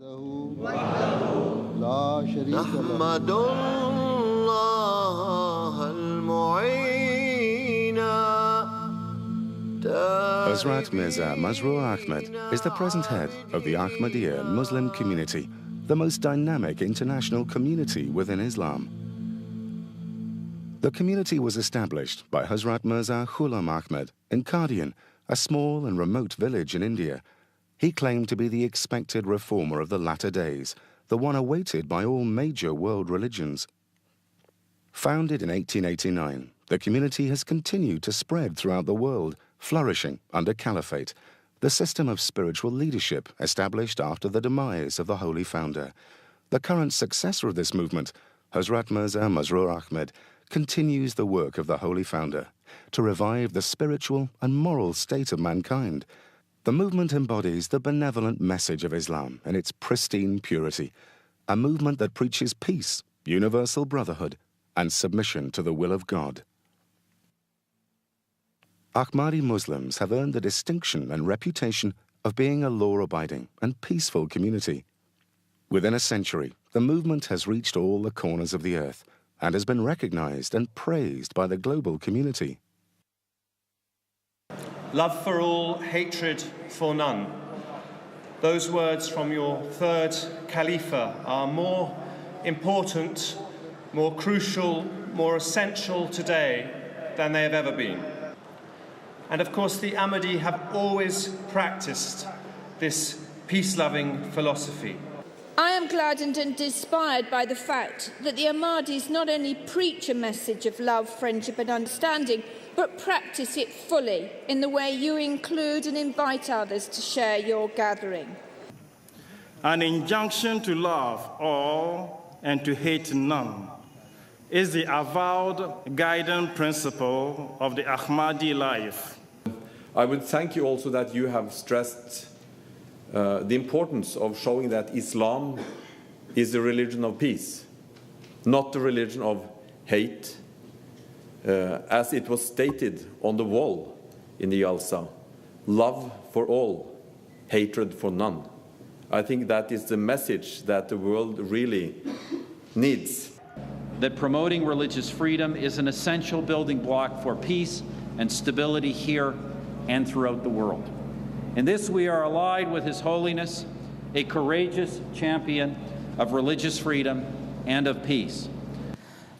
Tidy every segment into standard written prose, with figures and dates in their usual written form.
Hadhrat Mirza Masroor Ahmad is the present head of the Ahmadiyya Muslim community, the most dynamic international community within Islam. The community was established by Hadhrat Mirza Ghulam Ahmad in Croydon, a small and remote village in India. He claimed to be the expected reformer of the latter days, the one awaited by all major world religions. Founded in 1889, the community has continued to spread throughout the world, flourishing under caliphate, the system of spiritual leadership established after the demise of the holy founder. The current successor of this movement, Hadhrat Mirza Masroor Ahmad, continues the work of the holy founder to revive the spiritual and moral state of mankind. The movement embodies the benevolent message of Islam in its pristine purity, a movement that preaches peace, universal brotherhood, and submission to the will of God. Ahmadi Muslims have earned the distinction and reputation of being a law-abiding and peaceful community. Within a century, the movement has reached all the corners of the earth and has been recognized and praised by the global community. Love for all, hatred for none. Those words from your third Khalifa are more important, more crucial, more essential today than they have ever been. And of course, the Ahmadi have always practiced this peace-loving philosophy. I am gladdened and inspired by the fact that the Ahmadis not only preach a message of love, friendship and understanding, but practice it fully in the way you include and invite others to share your gathering. An injunction to love all and to hate none is the avowed guiding principle of the Ahmadi life. I would thank you also that you have stressed the importance of showing that Islam is the religion of peace, not the religion of hate, as it was stated on the wall in the Jalsa, love for all, hatred for none. I think that is the message that the world really needs. That promoting religious freedom is an essential building block for peace and stability here and throughout the world. In this we are allied with His Holiness, a courageous champion of religious freedom and of peace.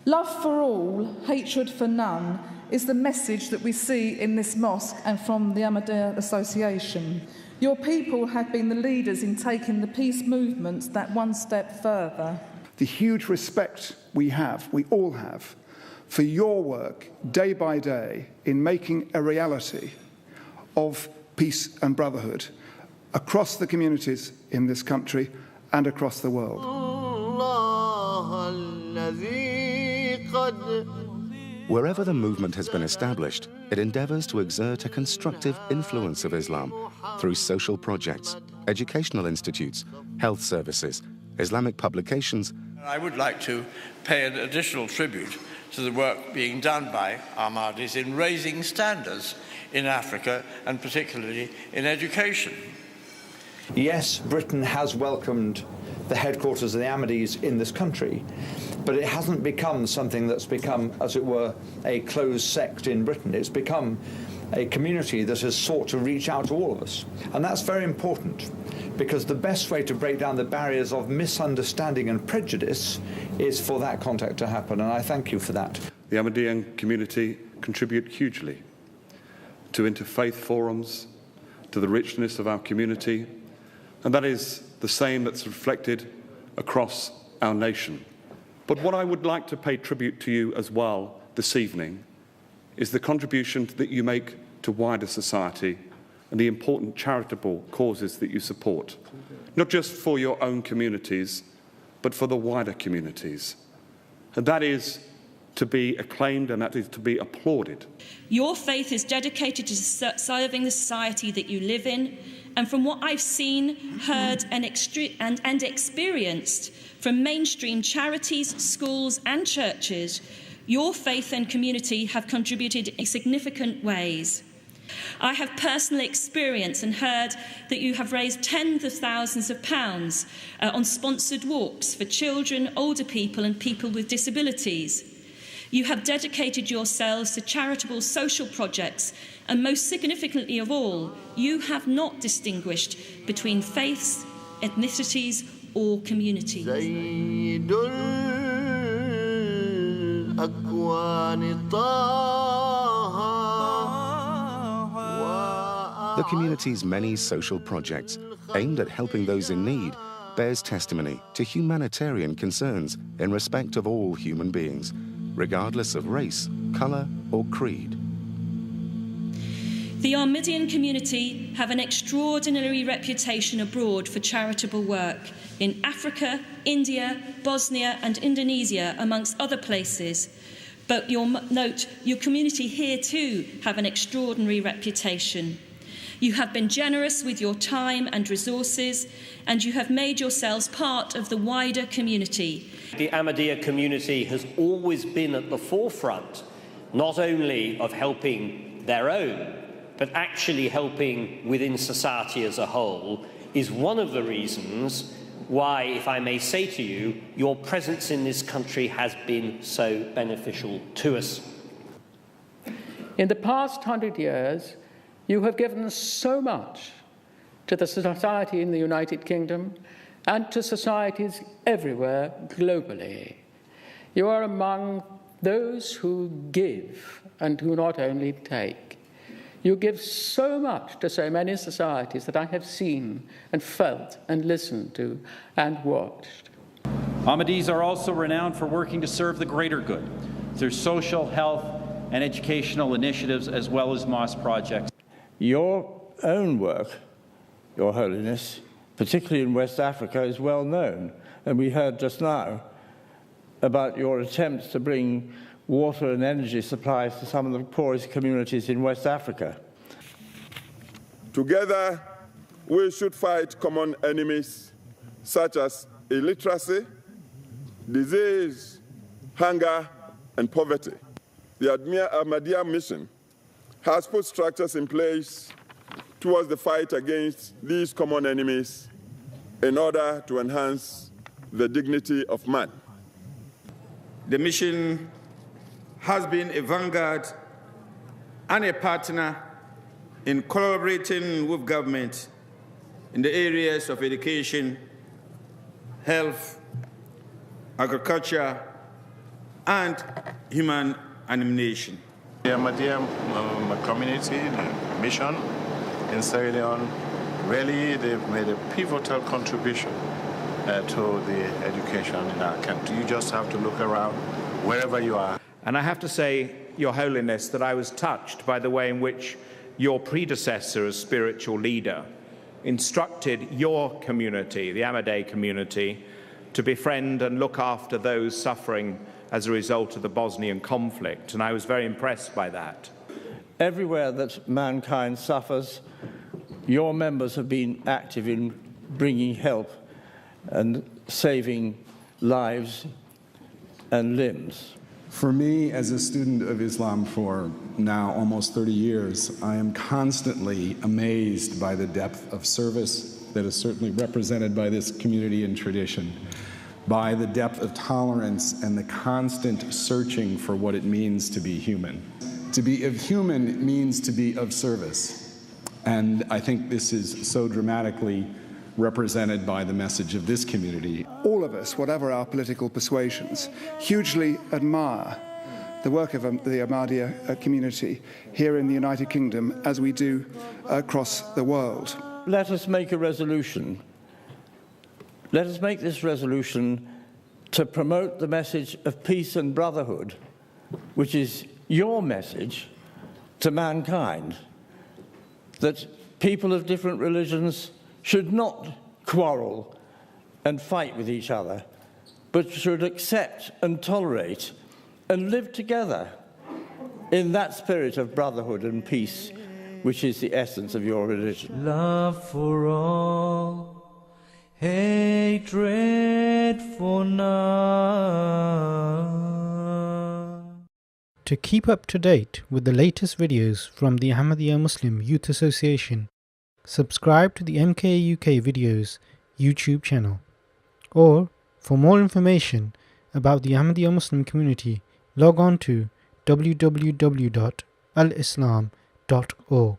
Love for all, hatred for none is the message that we see in this mosque and from the Ahmadiyya Association. Your people have been the leaders in taking the peace movement that one step further. The huge respect we all have, for your work day by day in making a reality of peace and brotherhood across the communities in this country and across the world. Wherever the movement has been established, it endeavors to exert a constructive influence of Islam through social projects, educational institutes, health services, Islamic publications. I would like to pay an additional tribute to the work being done by Ahmadis in raising standards in Africa and particularly in education. Yes, Britain has welcomed the headquarters of the Ahmadis in this country, but it hasn't become something that's become, as it were, a closed sect in Britain. It's become a community that has sought to reach out to all of us. And that's very important, because the best way to break down the barriers of misunderstanding and prejudice is for that contact to happen, and I thank you for that. The Ahmadiyyan community contribute hugely to interfaith forums, to the richness of our community, and that is the same that's reflected across our nation. But what I would like to pay tribute to you as well this evening is the contribution that you make to wider society and the important charitable causes that you support, not just for your own communities, but for the wider communities. And that is to be acclaimed and that is to be applauded. Your faith is dedicated to serving the society that you live in, and from what I've seen, heard and experienced from mainstream charities, schools and churches, your faith and community have contributed in significant ways. I have personally experienced and heard that you have raised tens of thousands of pounds on sponsored walks for children, older people and people with disabilities. You have dedicated yourselves to charitable social projects, and most significantly of all, you have not distinguished between faiths, ethnicities or communities. The community's many social projects aimed at helping those in need bears testimony to humanitarian concerns in respect of all human beings, regardless of race, colour or creed. The Ahmadiyyan community have an extraordinary reputation abroad for charitable work in Africa, India, Bosnia and Indonesia, amongst other places. But you'll note your community here too have an extraordinary reputation. You have been generous with your time and resources, and you have made yourselves part of the wider community. The Ahmadiyya community has always been at the forefront, not only of helping their own, but actually helping within society as a whole, is one of the reasons why, if I may say to you, your presence in this country has been so beneficial to us. In the past 100 years, you have given so much to the society in the United Kingdom and to societies everywhere globally. You are among those who give and who not only take. You give so much to so many societies that I have seen and felt and listened to and watched. Ahmadis are also renowned for working to serve the greater good through social, health, and educational initiatives as well as mosque projects. Your own work, Your Holiness, particularly in West Africa, is well known. And we heard just now about your attempts to bring water and energy supplies to some of the poorest communities in West Africa. Together, we should fight common enemies such as illiteracy, disease, hunger, and poverty. The Ahmadiyya mission has put structures in place towards the fight against these common enemies in order to enhance the dignity of man. The mission has been a vanguard and a partner in collaborating with government in the areas of education, health, agriculture, and human animation. The Ahmadiyya community, the mission in Sierra Leone, really they've made a pivotal contribution to the education in our country. You just have to look around wherever you are. And I have to say, Your Holiness, that I was touched by the way in which your predecessor as spiritual leader instructed your community, the Ahmadiyya community, to befriend and look after those suffering as a result of the Bosnian conflict, and I was very impressed by that. Everywhere that mankind suffers, your members have been active in bringing help and saving lives and limbs. For me, as a student of Islam for now almost 30 years, I am constantly amazed by the depth of service that is certainly represented by this community and tradition, by the depth of tolerance and the constant searching for what it means to be human. To be of human means to be of service. And I think this is so dramatically represented by the message of this community. All of us, whatever our political persuasions, hugely admire the work of the Ahmadiyya community here in the United Kingdom as we do across the world. Let us make a resolution. Let us make this resolution to promote the message of peace and brotherhood, which is your message to mankind, that people of different religions should not quarrel and fight with each other, but should accept and tolerate and live together in that spirit of brotherhood and peace, which is the essence of your religion. Love for all, hatred for none. To keep up to date with the latest videos from the Ahmadiyya Muslim Youth Association, subscribe to the MK UK Videos YouTube channel. Or, for more information about the Ahmadiyya Muslim community, log on to www.alislam.org.